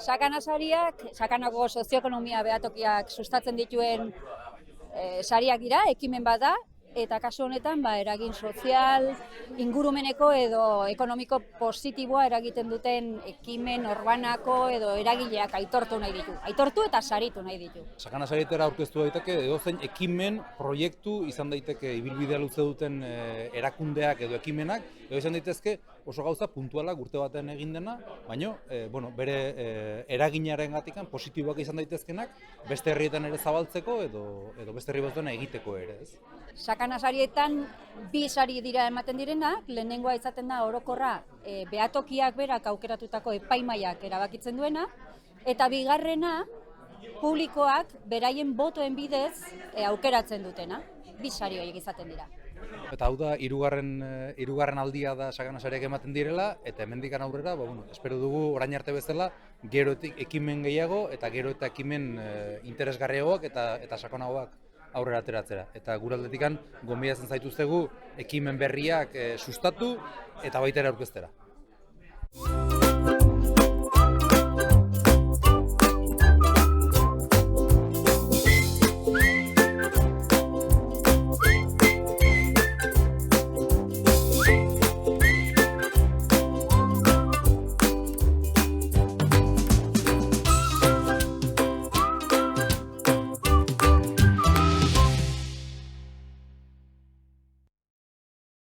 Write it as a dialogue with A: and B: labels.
A: Sakanasariak, sakanako sozioekonomia behatokiak sustatzen dituen sariak dira, ekimen bat da, eta kasu honetan eragin sozial, ingurumeneko edo ekonomiko positiboa eragiten duten ekimen orbanako edo eragileak aitortu nahi ditu. Aitortu eta saritu nahi ditu.
B: Sakanasarietara aurkeztu daiteke edozein ekimen, proiektu izan daiteke ibilbidea luze duten erakundeak edo ekimenak, edo izan daitezke oso gauza puntualak urte batean egin dena, baina bere eraginarengatik positiboak izan daitezkenak beste herrietan ere zabaltzeko edo beste herri batzuetan egiteko ere, ez?
A: Sakanasarietan bi sari dira ematen direnak, lehenengoa izaten da orokorra behatokiak berak aukeratutako epaimaiak erabakitzen duena, eta bigarrena publikoak beraien botoen bidez aukeratzen dutena. Bi sari horiek izaten dira.
B: Eta hau da, hirugarren aldia da sakanasariak ematen direla, eta hemendik aurrera, espero dugu orain arte bezala, gero ekimen gehiago eta gero eta ekimen interesgarriagoak eta sakonagoak aurrera ateratzera. Eta gure aldetikan gonbidatzen zaituztegu ekimen berriak sustatu eta baita ere aurkeztera.